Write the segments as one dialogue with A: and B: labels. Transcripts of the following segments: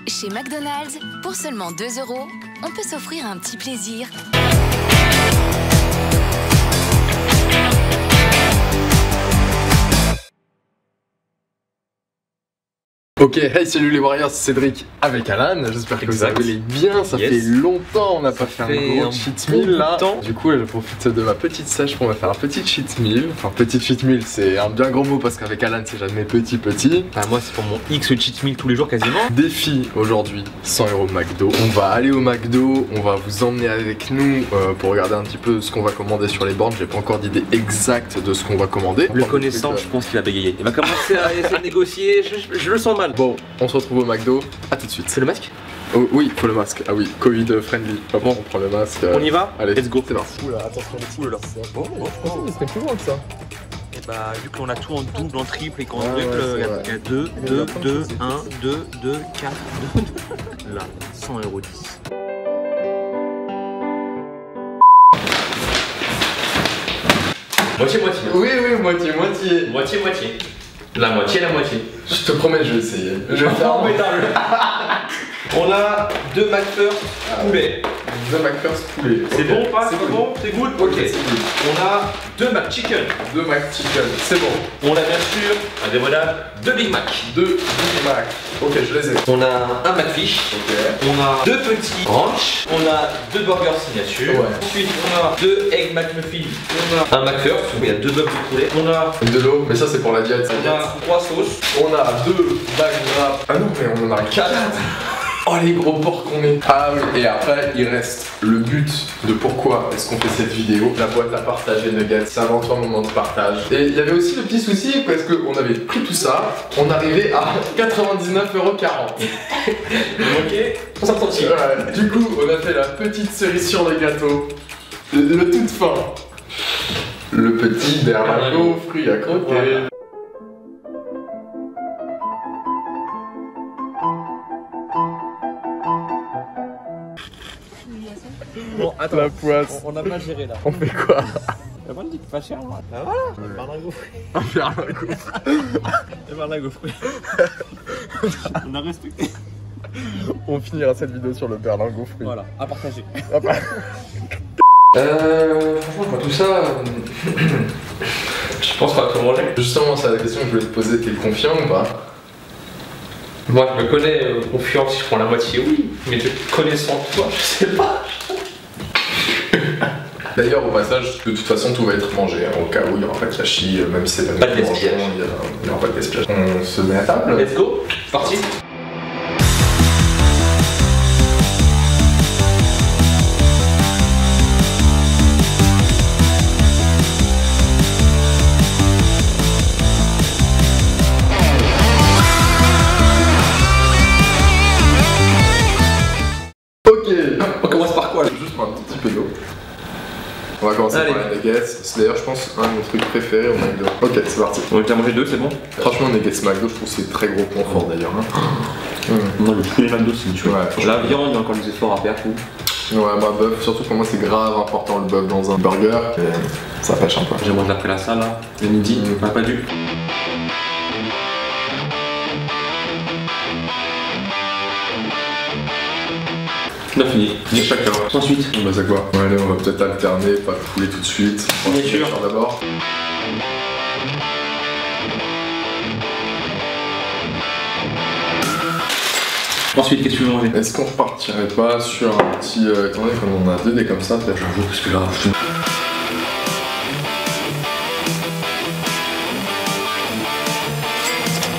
A: Chez McDonald's, pour seulement 2 €, on peut s'offrir un petit plaisir.
B: Ok, hey salut les Warriors, c'est Cédric avec Alan, j'espère que vous allez bien, ça fait longtemps on n'a pas fait un gros cheat meal là. Du coup je profite de ma petite sèche pour me faire un petit cheat meal. Enfin petit cheat meal c'est un bien gros mot parce qu'avec Alan c'est jamais petit.
C: Moi c'est pour mon X cheat meal tous les jours quasiment.
B: Défi aujourd'hui, 100 € McDo. On va aller au McDo, on va vous emmener avec nous pour regarder un petit peu ce qu'on va commander sur les bornes. J'ai pas encore d'idée exacte de ce qu'on va commander.
C: Le connaissant, je pense qu'il va bégayer. Il va commencer à essayer de négocier, je le sens mal.
B: Bon, on se retrouve au McDo, à tout de suite.
C: C'est le masque?
B: Oh, oui, faut le masque. Ah oui, Covid friendly. Bon, on prend le masque.
C: On y va?
B: Allez,
C: let's go.
B: C'est parti. Oula, attention les poules là. Il serait plus loin que ça.
C: Et bah, vu qu'on a tout en double, en triple et qu'en triple, il y a 2, 2, 2, 1, 2, 2, 4, 2. Là, 100 € 10. Moitié-moitié.
B: Oui, moitié.
C: Moitié-moitié. La moitié.
B: Je te promets, je vais essayer. Je vais faire
C: On a 2 McFirst poulet.
B: 2 McFirst poulet.
C: C'est bon ou pas? C'est bon? C'est good? Ok. On a 2 McChicken.
B: 2 McChicken, c'est bon.
C: On a bien sûr, indémodable, 2 Big Mac.
B: 2 Big Mac. Ok, je les ai.
C: On a un McFish.
B: Ok.
C: On a 2 petits ranch. On a 2 burgers signature.
B: Ouais.
C: Ensuite, on a 2 Egg McMuffin. On a un McFirst. Il y a 2 bœufs de poulet. On a
B: de l'eau, mais ça c'est pour la diète.
C: On a 3 sauces.
B: On a 2 bags wraps. Ah non, mais on en a 4. Oh les gros porcs qu'on est. Ah oui, et après il reste le but de pourquoi est-ce qu'on fait cette vidéo. La boîte à partager nuggets, c'est avant tout un moment de partage. Et il y avait aussi le petit souci parce qu'on avait pris tout ça, on arrivait à 99,40 €.
C: Ok, 60 centimes.
B: Ouais. Du coup on a fait la petite cerise sur le gâteau. Le toute fin. Le petit berlingot fruits à croquer. Voilà.
C: Bon, attends,
B: la poisse.
C: On a mal géré là.
B: On fait quoi?
C: La bonne dit pas cher moi. Bah voilà,
B: ouais.
C: Berlingot fruit.
B: Un berlingot.
C: Le berlingot fruit. On a respecté.
B: On finira cette vidéo sur le berlingot fruit.
C: Voilà, à partager.
B: Franchement, tout ça.
C: Je pense pas tout manger.
B: Justement, c'est la question que je voulais te poser. T'es confiant ou pas?
C: Moi, je me connais confiant si je prends la moitié, oui. Mais te connaissant toi, je sais pas.
B: D'ailleurs, au passage, de toute façon, tout va être mangé. Hein, au cas où il y aura pas de gâchis, même si c'est pas
C: de gaspillage.
B: Il y aura pas de gaspillage. On se met à table.
C: Let's go. Parti. On commence par quoi là?
B: Juste pour un tout petit peu d'eau. On va commencer par les nuggets. C'est d'ailleurs, je pense, un de mes trucs préférés au McDo. Ok, c'est parti.
C: On a déjà mangé 2, c'est bon?
B: Franchement, nuggets McDo, je trouve que c'est très gros confort d'ailleurs. Hein.
C: Non, tous les McDo, c'est une tuerie.
B: Ouais,
C: la viande, il y a encore des efforts à faire.
B: Ouais, bah bœuf, surtout pour moi, c'est grave important le bœuf dans un burger. Et ça pêche un peu.
C: J'ai mangé après la salle, là, le midi, on n'a pas dû. On a fini.
B: Chacun.
C: Ensuite.
B: Bah c'est quoi? Ouais, allez, on va peut-être alterner, pas couler tout de suite.
C: Bien sûr.
B: D'abord.
C: Ensuite, qu'est-ce que tu veux manger?
B: Est-ce qu'on repartirait pas sur un petit... étant donné qu'on en a 2 des comme ça, peut-être
C: j'avoue, parce que là...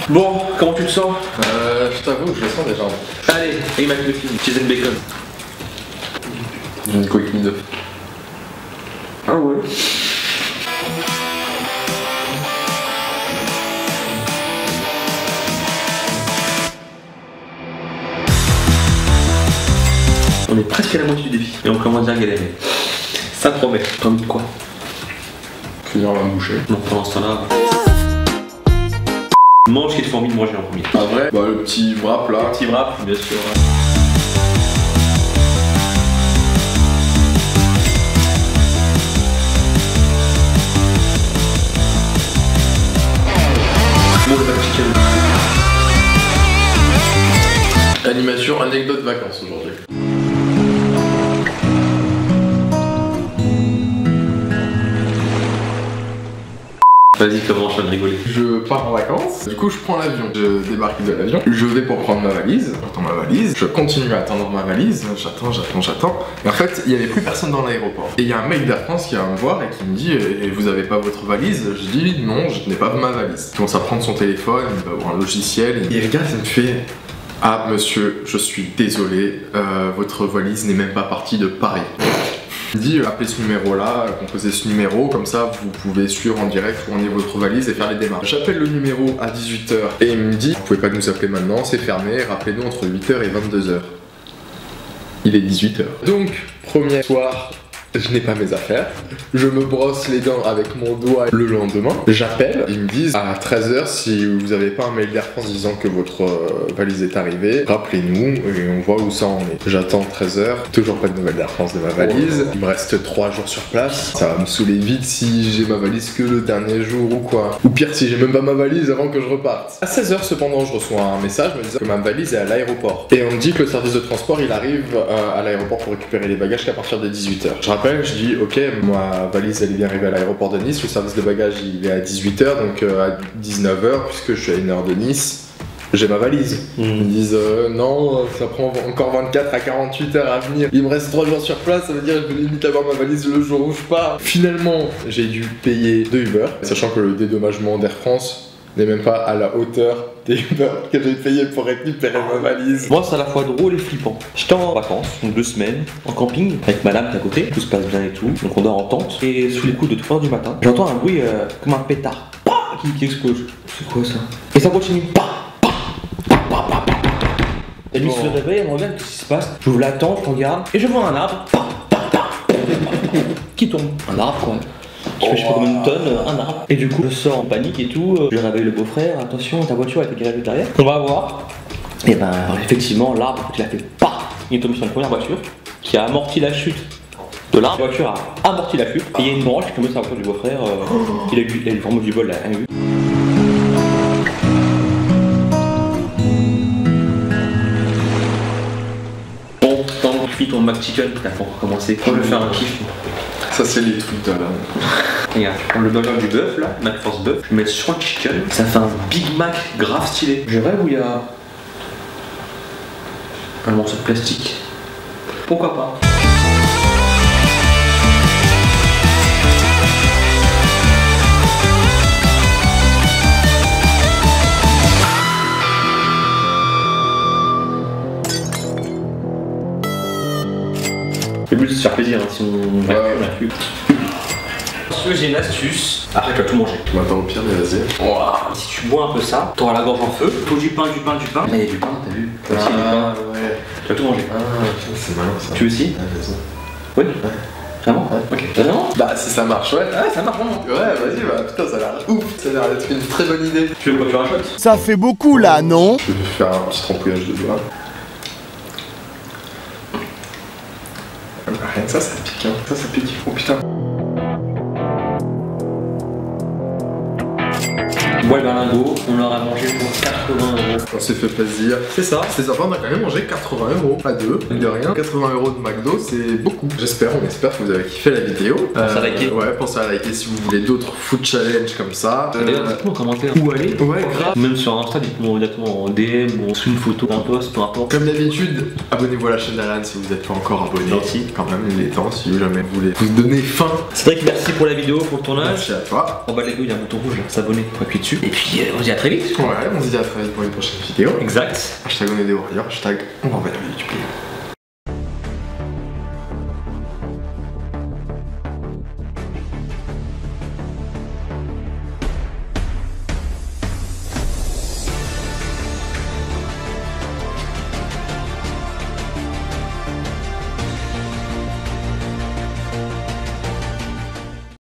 C: Bon, comment tu te sens?
B: Je t'avoue, je le sens déjà.
C: Allez, Egg McMuffin, cheese and bacon.
B: J'ai une coquille d'œuf.
C: Ah ouais. On est presque à la moitié du défi et on commence à galérer. Ça promet. T'as envie de quoi?
B: Finir la boucher.
C: Non, pendant ce temps-là. Mange ce qu'il te fait envie de manger en premier.
B: Ah vrai? Bah le petit wrap là.
C: Le petit wrap, bien sûr.
B: Animation, anecdote vacances aujourd'hui.
C: Vas-y, commence, je viens de rigoler.
B: Je pars en vacances, du coup je prends l'avion. Je débarque de l'avion, je vais pour prendre ma valise. J'attends ma valise, je continue à attendre ma valise. J'attends. Et en fait, il n'y avait plus personne dans l'aéroport. Et il y a un mec d'Air France qui va me voir et qui me dit et vous avez pas votre valise? Je dis non, je n'ai pas ma valise. Il commence à prendre son téléphone, il va voir un logiciel. Et il regarde et me fait ah monsieur, je suis désolé, votre valise n'est même pas partie de Paris. Il dit appelez ce numéro là, composez ce numéro, comme ça vous pouvez suivre en direct où en est votre valise et faire les démarches. J'appelle le numéro à 18h et il me dit vous pouvez pas nous appeler maintenant, c'est fermé, rappelez-nous entre 8h et 22h. Il est 18h. Donc, premier soir, je n'ai pas mes affaires, je me brosse les dents avec mon doigt le lendemain, j'appelle, ils me disent à 13h si vous n'avez pas un mail d'Air France disant que votre valise est arrivée, rappelez-nous et on voit où ça en est. J'attends 13h, toujours pas de nouvelles d'Air France de ma valise, il me reste 3 jours sur place, ça va me saouler vite si j'ai ma valise que le dernier jour ou quoi. Ou pire si j'ai même pas ma valise avant que je reparte. À 16h cependant je reçois un message me disant que ma valise est à l'aéroport. Et on me dit que le service de transport il arrive à l'aéroport pour récupérer les bagages qu'à partir de 18h. Je dis ok, ma valise elle est bien arrivée à l'aéroport de Nice, le service de bagages il est à 18h, donc à 19h, puisque je suis à 1h de Nice, j'ai ma valise. Ils me disent non, ça prend encore 24 à 48 heures à venir, il me reste 3 jours sur place, ça veut dire que je vais limite avoir ma valise le jour où je pars. Finalement, j'ai dû payer 2 Uber, sachant que le dédommagement d'Air France n'est même pas à la hauteur des Uber que j'ai payé pour récupérer ma valise.
C: Moi, c'est à la fois drôle et flippant. J'étais en vacances, donc 2 semaines, en camping, avec madame qui est à côté, tout se passe bien et tout, donc on dort en tente, et sous les coups de 3h du matin, j'entends un bruit comme un pétard, qui explose. C'est quoi ça? Et ça continue, et lui se réveille, elle me regarde, qu'est-ce qui se passe? J'ouvre la tente, je regarde, et je vois un arbre, qui tombe. Un arbre, quoi. Je sais pas combien de tonnes, un arbre. Et du coup, je sors en panique et tout. Je réveille le beau-frère. Attention, ta voiture a été garée derrière. On va voir. Et ben, effectivement, l'arbre, il a fait pas. Il est tombé sur une première voiture qui a amorti la chute de l'arbre. La voiture a amorti la chute. Et il y a une branche qui est tombée sur la voiture du beau-frère. Il a eu vraiment du bol là. Bon, tant que ton McChicken, t'as pas encore commencé. Je vais faire un kiff.
B: Ça c'est les trucs de là.
C: Regarde, je prends le burger du bœuf là, McForce bœuf, je le mets sur le chicken, ça fait un Big Mac grave stylé. Je rêve où il y a un morceau de plastique. Pourquoi pas? Le but c'est de se faire plaisir hein, si on a pu. J'ai une astuce. Après tu vas tout manger.
B: Attends au pire mais vas-y.
C: Si tu bois un peu ça, t'auras la gorge en feu. Faut du pain. Là il y a du pain, t'as vu?
B: Ouais.
C: Tu vas tout manger.
B: C'est malin ça.
C: Tu veux aussi?
B: Vas-y.
C: Oui. Vraiment? Ok. Vraiment?
B: Bah si ça marche, ouais.
C: Ah ça marche vraiment.
B: Ouais, vas-y, bah putain, ça a l'air ouf. Ça a l'air d'être une très bonne idée.
C: Tu veux pas faire un shot?
D: Ça fait beaucoup là, non?
B: Je vais faire un petit trempouillage de doigts. Rien que ça pique, hein. Ça pique. Oh putain.
C: Bois le berlingot, on l'aura mangé pour 80 €.
B: On s'est fait plaisir. C'est ça, c'est sympa, on a quand même mangé 80 €. Pas deux, de rien. 80 € de McDo, c'est beaucoup. On espère que vous avez kiffé la vidéo.
C: Pensez à liker.
B: Ouais, pensez à liker si vous voulez d'autres food challenge comme ça.
C: D'ailleurs, dites-moi en commentaire où aller.
B: Ouais, grave.
C: Même sur Insta, dites-moi directement en DM ou sous une photo, un post, peu importe.
B: Comme d'habitude, abonnez-vous à la chaîne d'Alan si vous n'êtes pas encore abonné.
C: Gentil.
B: Quand même, il est temps si jamais vous voulez vous donner faim.
C: Cédric, merci pour la vidéo, pour le tournage.
B: Merci à toi.
C: En bas de l'égo, il y a un bouton rouge, s'abonner, on appuie dessus. Et puis, on se dit à très vite.
B: Ouais, on se dit à très vite pour une prochaine vidéo.
C: Exact.
B: Hashtag on est des warriors, hashtag on va envoyer la YouTube.